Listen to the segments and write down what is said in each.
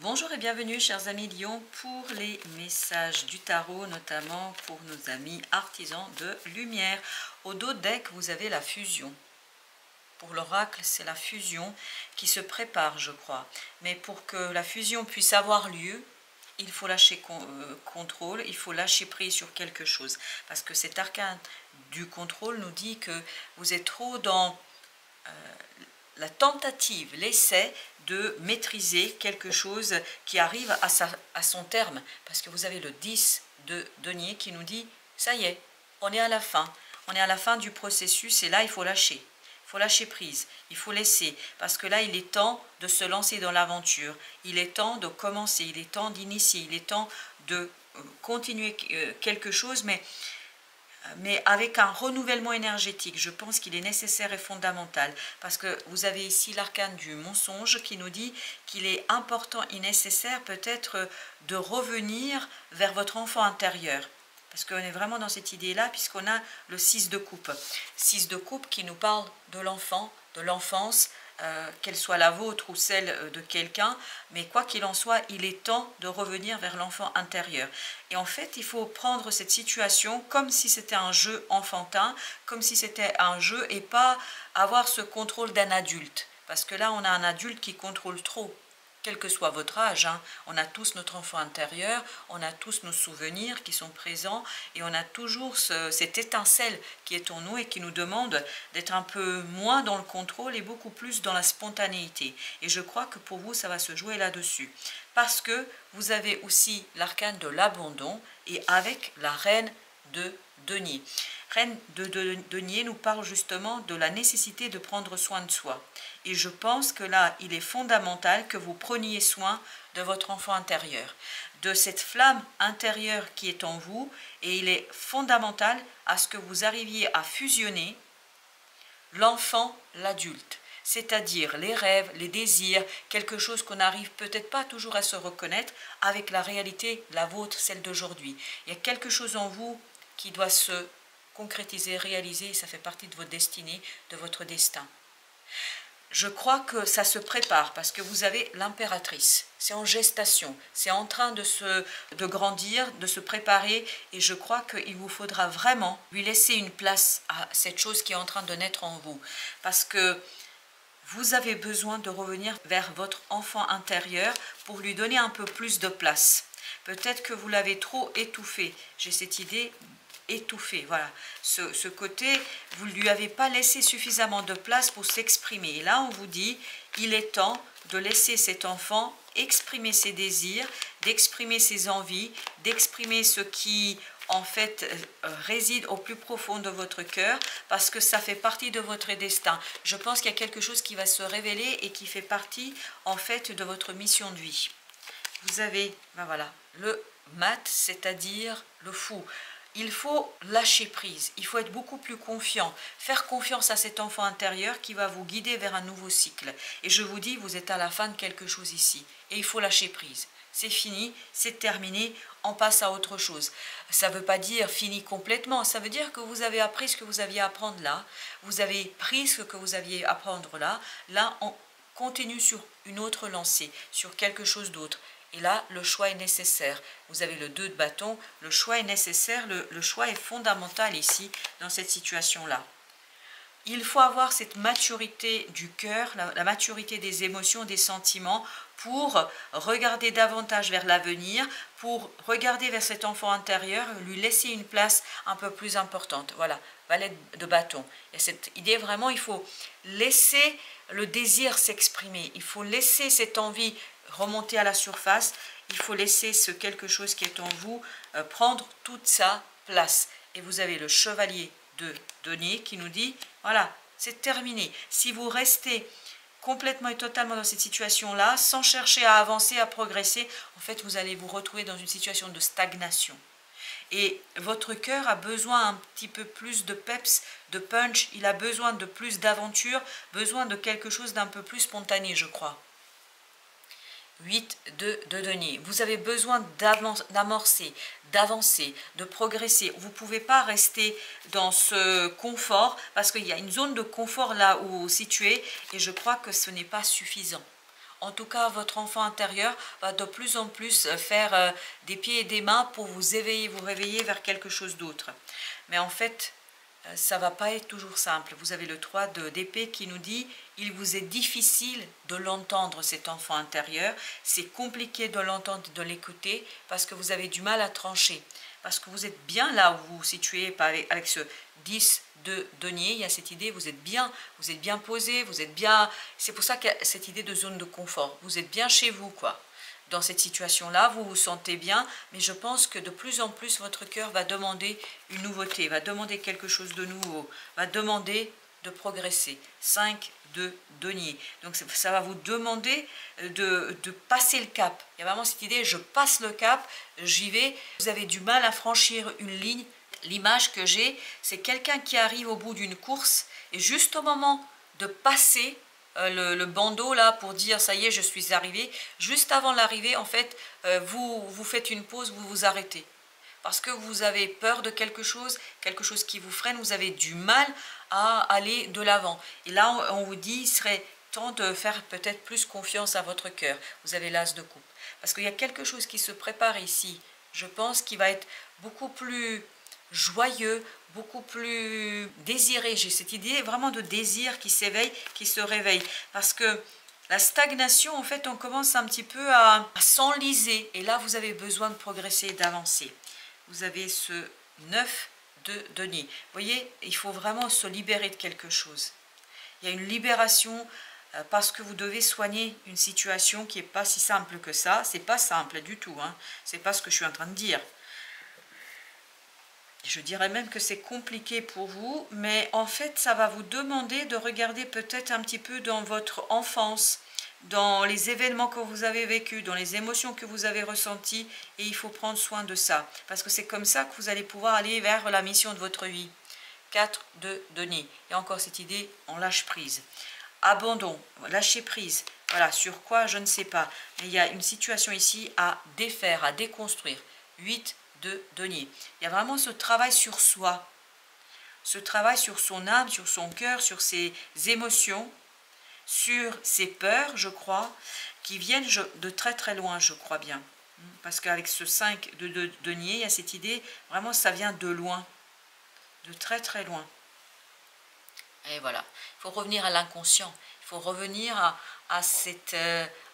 Bonjour et bienvenue chers amis Lion pour les messages du tarot, notamment pour nos amis artisans de lumière. Au dos deck, vous avez la fusion. Pour l'oracle, c'est la fusion qui se prépare, je crois. Mais pour que la fusion puisse avoir lieu, il faut lâcher contrôle, il faut lâcher prise sur quelque chose. Parce que cet arcane du contrôle nous dit que vous êtes trop dans la tentative, l'essai de maîtriser quelque chose qui arrive à son terme. Parce que vous avez le 10 de denier qui nous dit, ça y est, on est à la fin. On est à la fin du processus et là, il faut lâcher. Il faut lâcher prise, il faut laisser. Parce que là, il est temps de se lancer dans l'aventure. Il est temps de commencer, il est temps d'initier, il est temps de continuer quelque chose, mais avec un renouvellement énergétique. Je pense qu'il est nécessaire et fondamental, parce que vous avez ici l'arcane du mensonge qui nous dit qu'il est important et nécessaire peut-être de revenir vers votre enfant intérieur. Parce qu'on est vraiment dans cette idée-là, puisqu'on a le 6 de coupe. 6 de coupe qui nous parle de l'enfant, de l'enfance, qu'elle soit la vôtre ou celle de quelqu'un, mais quoi qu'il en soit, il est temps de revenir vers l'enfant intérieur. Et en fait, il faut prendre cette situation comme si c'était un jeu enfantin, comme si c'était un jeu et pas avoir ce contrôle d'un adulte. Parce que là, on a un adulte qui contrôle trop. Quel que soit votre âge, hein, on a tous notre enfant intérieur, on a tous nos souvenirs qui sont présents et on a toujours cette étincelle qui est en nous et qui nous demande d'être un peu moins dans le contrôle et beaucoup plus dans la spontanéité. Et je crois que pour vous, ça va se jouer là-dessus. Parce que vous avez aussi l'arcane de l'abandon et avec la reine de denier. Reine de denier nous parle justement de la nécessité de prendre soin de soi. Et je pense que là, il est fondamental que vous preniez soin de votre enfant intérieur, de cette flamme intérieure qui est en vous, et il est fondamental à ce que vous arriviez à fusionner l'enfant, l'adulte, c'est-à-dire les rêves, les désirs, quelque chose qu'on n'arrive peut-être pas toujours à se reconnaître avec la réalité, la vôtre, celle d'aujourd'hui. Il y a quelque chose en vous qui doit se concrétiser, réaliser, et ça fait partie de votre destinée, de votre destin. Je crois que ça se prépare parce que vous avez l'impératrice. C'est en gestation, c'est en train de grandir, de se préparer, et je crois qu'il vous faudra vraiment lui laisser une place à cette chose qui est en train de naître en vous. Parce que vous avez besoin de revenir vers votre enfant intérieur pour lui donner un peu plus de place. Peut-être que vous l'avez trop étouffé. J'ai cette idée étouffé, voilà, ce côté, vous ne lui avez pas laissé suffisamment de place pour s'exprimer. Et là, on vous dit, il est temps de laisser cet enfant exprimer ses désirs, d'exprimer ses envies, d'exprimer ce qui, en fait, réside au plus profond de votre cœur, parce que ça fait partie de votre destin. Je pense qu'il y a quelque chose qui va se révéler et qui fait partie, en fait, de votre mission de vie. Vous avez, ben voilà, le mat, c'est-à-dire le fou. Il faut lâcher prise, il faut être beaucoup plus confiant, faire confiance à cet enfant intérieur qui va vous guider vers un nouveau cycle. Et je vous dis, vous êtes à la fin de quelque chose ici, et il faut lâcher prise. C'est fini, c'est terminé, on passe à autre chose. Ça ne veut pas dire fini complètement, ça veut dire que vous avez appris ce que vous aviez à apprendre là, vous avez pris ce que vous aviez à apprendre là, là on continue sur une autre lancée, sur quelque chose d'autre. Et là, le choix est nécessaire. Vous avez le 2 de bâton, le choix est nécessaire, le choix est fondamental ici, dans cette situation-là. Il faut avoir cette maturité du cœur, la maturité des émotions, des sentiments, pour regarder davantage vers l'avenir, pour regarder vers cet enfant intérieur, lui laisser une place un peu plus importante. Voilà, valet de bâton. Il y a cette idée vraiment, il faut laisser le désir s'exprimer, il faut laisser cette envie remonter à la surface, il faut laisser ce quelque chose qui est en vous prendre toute sa place. Et vous avez le chevalier de denier qui nous dit, voilà, c'est terminé. Si vous restez complètement et totalement dans cette situation-là, sans chercher à avancer, à progresser, en fait, vous allez vous retrouver dans une situation de stagnation. Et votre cœur a besoin un petit peu plus de peps, de punch, il a besoin de plus d'aventure, besoin de quelque chose d'un peu plus spontané, je crois. 8 de denier. Vous avez besoin d'amorcer, d'avancer, de progresser. Vous ne pouvez pas rester dans ce confort parce qu'il y a une zone de confort là où vous vous situez et je crois que ce n'est pas suffisant. En tout cas, votre enfant intérieur va de plus en plus faire des pieds et des mains pour vous éveiller, vous réveiller vers quelque chose d'autre. Mais en fait, ça ne va pas être toujours simple. Vous avez le 3 d'épée qui nous dit « Il vous est difficile de l'entendre, cet enfant intérieur. C'est compliqué de l'entendre, de l'écouter, parce que vous avez du mal à trancher. Parce que vous êtes bien là où vous vous situez avec ce 10 de denier. Il y a cette idée, vous êtes bien posé, vous êtes bien... C'est pour ça qu'il y a cette idée de zone de confort. Vous êtes bien chez vous, quoi. Dans cette situation-là, vous vous sentez bien, mais je pense que de plus en plus, votre cœur va demander une nouveauté, va demander quelque chose de nouveau, va demander de progresser. 5 de denier. Donc ça va vous demander de passer le cap. Il y a vraiment cette idée, je passe le cap, j'y vais. Vous avez du mal à franchir une ligne. L'image que j'ai, c'est quelqu'un qui arrive au bout d'une course et juste au moment de passer le bandeau là pour dire ça y est je suis arrivé, juste avant l'arrivée en fait vous faites une pause, vous vous arrêtez parce que vous avez peur de quelque chose qui vous freine, vous avez du mal à aller de l'avant. Et là on vous dit il serait temps de faire peut-être plus confiance à votre cœur. Vous avez l'as de coupe parce qu'il y a quelque chose qui se prépare ici, je pense, qui va être beaucoup plus joyeux, beaucoup plus désiré. J'ai cette idée vraiment de désir qui s'éveille, qui se réveille. Parce que la stagnation, en fait, on commence un petit peu à s'enliser. Et là, vous avez besoin de progresser, d'avancer. Vous avez ce 9 de denier. Vous voyez, il faut vraiment se libérer de quelque chose. Il y a une libération parce que vous devez soigner une situation qui n'est pas si simple que ça. C'est pas simple du tout. Hein. C'est pas ce que je suis en train de dire. Je dirais même que c'est compliqué pour vous, mais en fait, ça va vous demander de regarder peut-être un petit peu dans votre enfance, dans les événements que vous avez vécus, dans les émotions que vous avez ressenties, et il faut prendre soin de ça, parce que c'est comme ça que vous allez pouvoir aller vers la mission de votre vie. 4 de denier. Et encore cette idée, on lâche prise. Abandon, lâcher prise. Voilà, sur quoi, je ne sais pas. Mais il y a une situation ici à défaire, à déconstruire. 8 de denier. Il y a vraiment ce travail sur soi, ce travail sur son âme, sur son cœur, sur ses émotions, sur ses peurs, je crois, qui viennent de très très loin, je crois bien. Parce qu'avec ce 5 de denier, il y a cette idée, vraiment ça vient de loin, de très très loin. Et voilà, il faut revenir à l'inconscient, il faut revenir à cette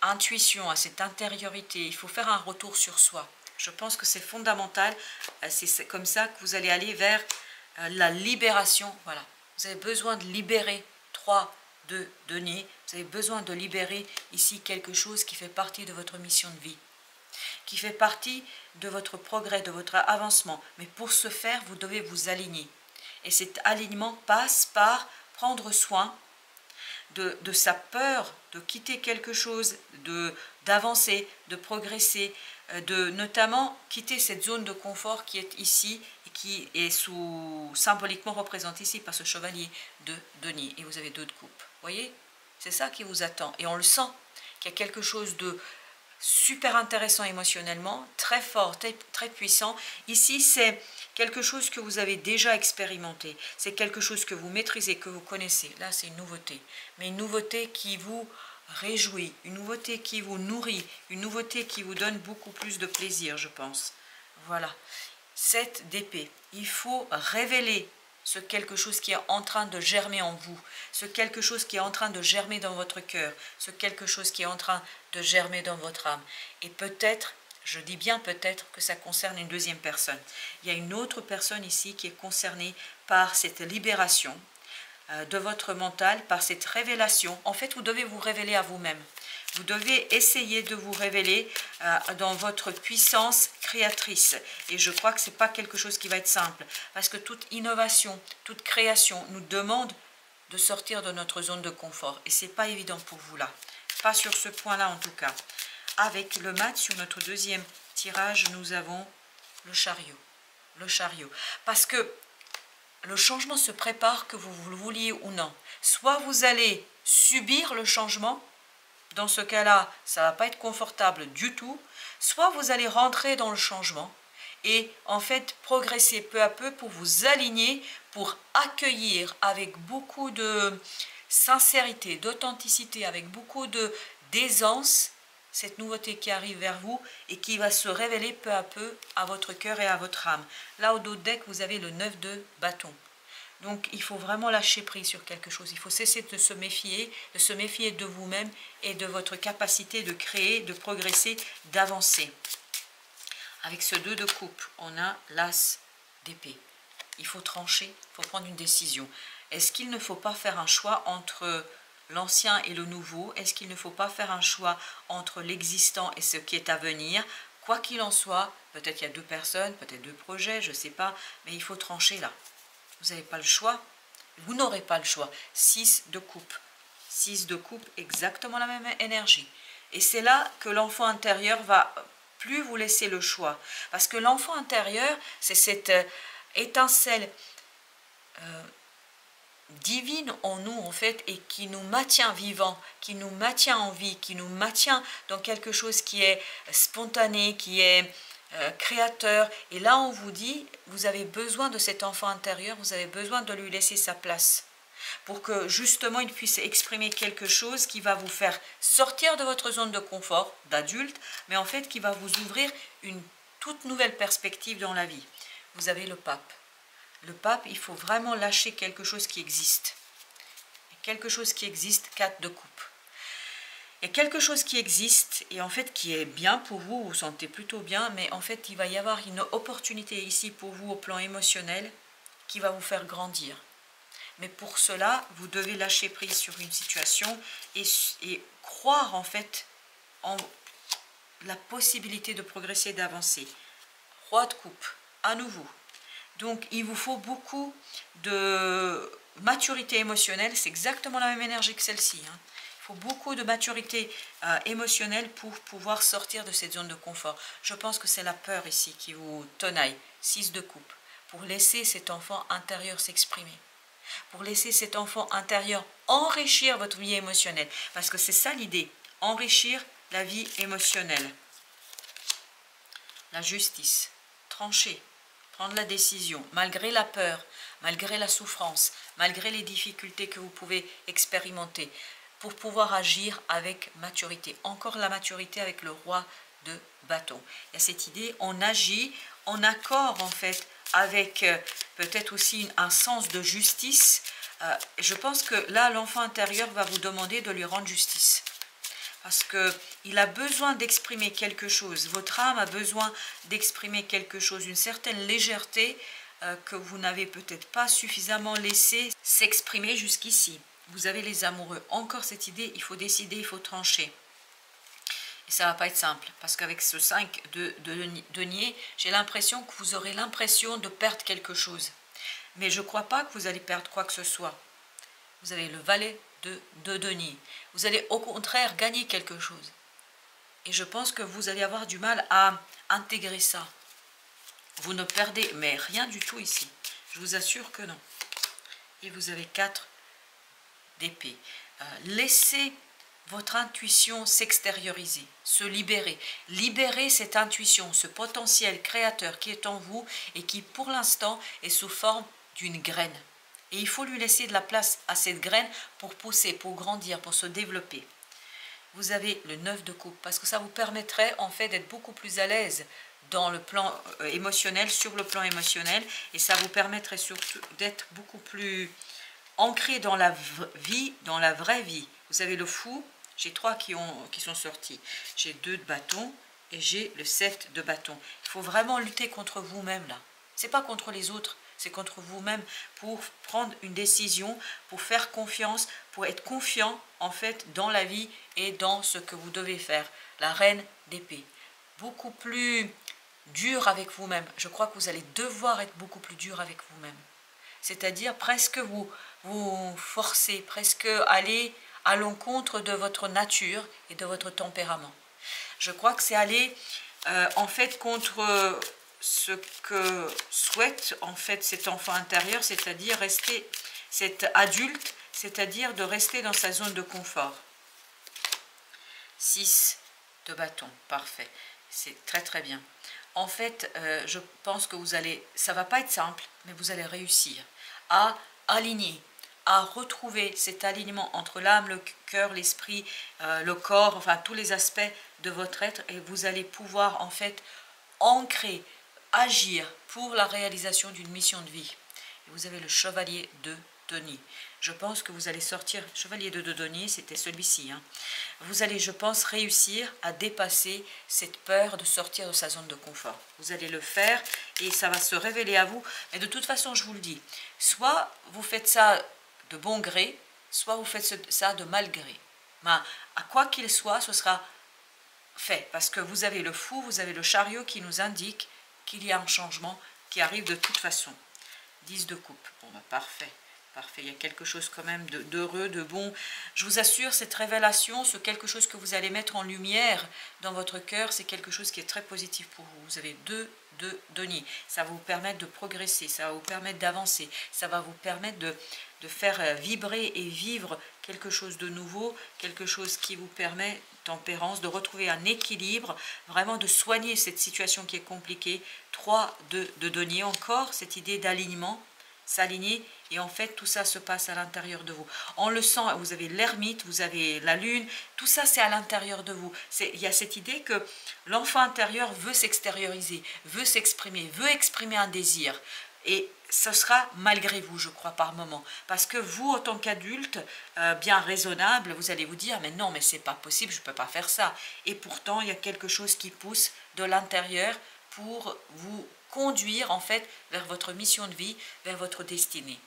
intuition, à cette intériorité, il faut faire un retour sur soi. Je pense que c'est fondamental, c'est comme ça que vous allez aller vers la libération. Voilà, vous avez besoin de libérer 3 de denier, vous avez besoin de libérer ici quelque chose qui fait partie de votre mission de vie, qui fait partie de votre progrès, de votre avancement. Mais pour ce faire, vous devez vous aligner. Et cet alignement passe par prendre soin de sa peur de quitter quelque chose, d'avancer, de progresser, de notamment quitter cette zone de confort qui est ici et qui est symboliquement représentée ici par ce chevalier de denier. Et vous avez 2 de coupe. Vous voyez, c'est ça qui vous attend. Et on le sent qu'il y a quelque chose de super intéressant émotionnellement, très fort, très puissant. Ici, c'est quelque chose que vous avez déjà expérimenté. C'est quelque chose que vous maîtrisez, que vous connaissez. Là, c'est une nouveauté. Mais une nouveauté qui vous réjouit, une nouveauté qui vous nourrit, une nouveauté qui vous donne beaucoup plus de plaisir, je pense. Voilà. 7 d'épée. Il faut révéler ce quelque chose qui est en train de germer en vous, ce quelque chose qui est en train de germer dans votre cœur, ce quelque chose qui est en train de germer dans votre âme. Et peut-être, je dis bien peut-être, que ça concerne une deuxième personne. Il y a une autre personne ici qui est concernée par cette libération de votre mental, par cette révélation. En fait, vous devez vous révéler à vous-même. Vous devez essayer de vous révéler dans votre puissance créatrice. Et je crois que ce n'est pas quelque chose qui va être simple. Parce que toute innovation, toute création nous demande de sortir de notre zone de confort. Et ce n'est pas évident pour vous là. Pas sur ce point-là en tout cas. Avec le mat, sur notre deuxième tirage, nous avons le chariot. Le chariot. Parce que le changement se prépare, que vous le vouliez ou non. Soit vous allez subir le changement, dans ce cas-là, ça ne va pas être confortable du tout, soit vous allez rentrer dans le changement et en fait progresser peu à peu pour vous aligner, pour accueillir avec beaucoup de sincérité, d'authenticité, avec beaucoup d'aisance cette nouveauté qui arrive vers vous et qui va se révéler peu à peu à votre cœur et à votre âme. Là, au dos de deck, vous avez le 9 de bâton. Donc, il faut vraiment lâcher prise sur quelque chose. Il faut cesser de se méfier de vous-même et de votre capacité de créer, de progresser, d'avancer. Avec ce 2 de coupe, on a l'as d'épée. Il faut trancher, il faut prendre une décision. Est-ce qu'il ne faut pas faire un choix entre l'ancien et le nouveau? Est-ce qu'il ne faut pas faire un choix entre l'existant et ce qui est à venir? Quoi qu'il en soit, peut-être il y a 2 personnes, peut-être 2 projets, je ne sais pas, mais il faut trancher là. Vous n'avez pas le choix, vous n'aurez pas le choix. 6 de coupe. 6 de coupe, exactement la même énergie. Et c'est là que l'enfant intérieur va plus vous laisser le choix. Parce que l'enfant intérieur, c'est cette étincelle divine en nous en fait et qui nous maintient vivants, qui nous maintient en vie, qui nous maintient dans quelque chose qui est spontané, qui est créateur. Et là on vous dit, vous avez besoin de cet enfant intérieur, vous avez besoin de lui laisser sa place pour que justement il puisse exprimer quelque chose qui va vous faire sortir de votre zone de confort d'adulte, mais en fait qui va vous ouvrir une toute nouvelle perspective dans la vie. Vous avez le pape. Le pape, il faut vraiment lâcher quelque chose qui existe. Quelque chose qui existe, 4 de coupe. Il y a quelque chose qui existe et en fait qui est bien pour vous, vous vous sentez plutôt bien, mais en fait il va y avoir une opportunité ici pour vous au plan émotionnel qui va vous faire grandir. Mais pour cela, vous devez lâcher prise sur une situation et croire en fait en la possibilité de progresser, d'avancer. Roi de coupe, à nouveau. Donc, il vous faut beaucoup de maturité émotionnelle. C'est exactement la même énergie que celle-ci. Il faut beaucoup de maturité émotionnelle pour pouvoir sortir de cette zone de confort. Je pense que c'est la peur ici qui vous tenaille. 6 de coupe. Pour laisser cet enfant intérieur s'exprimer. Pour laisser cet enfant intérieur enrichir votre vie émotionnelle. Parce que c'est ça l'idée. Enrichir la vie émotionnelle. La justice. Trancher. Prendre la décision, malgré la peur, malgré la souffrance, malgré les difficultés que vous pouvez expérimenter, pour pouvoir agir avec maturité. Encore la maturité avec le roi de bâton. Il y a cette idée, on agit en accord en fait avec peut-être aussi un sens de justice. Je pense que là, l'enfant intérieur va vous demander de lui rendre justice. Parce qu'il a besoin d'exprimer quelque chose. Votre âme a besoin d'exprimer quelque chose, une certaine légèreté que vous n'avez peut-être pas suffisamment laissé s'exprimer jusqu'ici. Vous avez les amoureux. Encore cette idée, il faut décider, il faut trancher. Et ça ne va pas être simple, parce qu'avec ce 5 de denier, j'ai l'impression que vous aurez l'impression de perdre quelque chose. Mais je ne crois pas que vous allez perdre quoi que ce soit. Vous avez le valet de denier. Vous allez au contraire gagner quelque chose. Et je pense que vous allez avoir du mal à intégrer ça. Vous ne perdez mais rien du tout ici. Je vous assure que non. Et vous avez 4 d'épée. Laissez votre intuition s'extérioriser, se libérer. Libérez cette intuition, ce potentiel créateur qui est en vous et qui pour l'instant est sous forme d'une graine. Et il faut lui laisser de la place à cette graine pour pousser, pour grandir, pour se développer. Vous avez le 9 de coupe, parce que ça vous permettrait en fait d'être beaucoup plus à l'aise dans le plan émotionnel, sur le plan émotionnel, et ça vous permettrait surtout d'être beaucoup plus ancré dans la vie, dans la vraie vie. Vous avez le fou, j'ai 3 qui sont sortis. J'ai 2 de bâton et j'ai le 7 de bâton. Il faut vraiment lutter contre vous-même là. Ce n'est pas contre les autres. C'est contre vous-même pour prendre une décision, pour faire confiance, pour être confiant en fait dans la vie et dans ce que vous devez faire. La reine d'épée. Beaucoup plus dur avec vous-même. Je crois que vous allez devoir être beaucoup plus dur avec vous-même. C'est-à-dire presque vous forcer, presque aller à l'encontre de votre nature et de votre tempérament. Je crois que c'est aller en fait contre ce que souhaite en fait cet enfant intérieur, c'est-à-dire rester cet adulte, c'est-à-dire de rester dans sa zone de confort. 6 de bâton, parfait, c'est très très bien. En fait, je pense que vous allez, ça va pas être simple, mais vous allez réussir à aligner, à retrouver cet alignement entre l'âme, le cœur, l'esprit, le corps, enfin tous les aspects de votre être, et vous allez pouvoir en fait ancrer, agir pour la réalisation d'une mission de vie. Et vous avez le chevalier de denier. Je pense que vous allez sortir, chevalier de denier, c'était celui-ci. Hein. Vous allez, je pense, réussir à dépasser cette peur de sortir de sa zone de confort. Vous allez le faire et ça va se révéler à vous. Mais de toute façon, je vous le dis, soit vous faites ça de bon gré, soit vous faites ça de mal gré. Mais à quoi qu'il soit, ce sera fait. Parce que vous avez le fou, vous avez le chariot qui nous indique qu'il y a un changement qui arrive de toute façon. 10 de coupe. Bon, bah, parfait. Parfait, il y a quelque chose quand même d'heureux, de bon. Je vous assure, cette révélation, ce quelque chose que vous allez mettre en lumière dans votre cœur, c'est quelque chose qui est très positif pour vous. Vous avez deux deniers. Ça va vous permettre de progresser, ça va vous permettre d'avancer, ça va vous permettre de faire vibrer et vivre quelque chose de nouveau, quelque chose qui vous permet, tempérance, de retrouver un équilibre, vraiment de soigner cette situation qui est compliquée. 3 de denier encore, cette idée d'alignement, s'aligner, et en fait tout ça se passe à l'intérieur de vous. On le sent, vous avez l'ermite, vous avez la lune, tout ça c'est à l'intérieur de vous. Il y a cette idée que l'enfant intérieur veut s'extérioriser, veut s'exprimer, veut exprimer un désir. Et ce sera malgré vous, je crois, par moment. Parce que vous, en tant qu'adulte, bien raisonnable, vous allez vous dire, mais non, mais c'est pas possible, je ne peux pas faire ça. Et pourtant, il y a quelque chose qui pousse de l'intérieur pour vous conduire en fait vers votre mission de vie, vers votre destinée.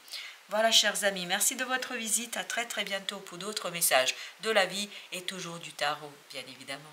Voilà, chers amis, merci de votre visite. À très très bientôt pour d'autres messages de la vie et toujours du tarot, bien évidemment.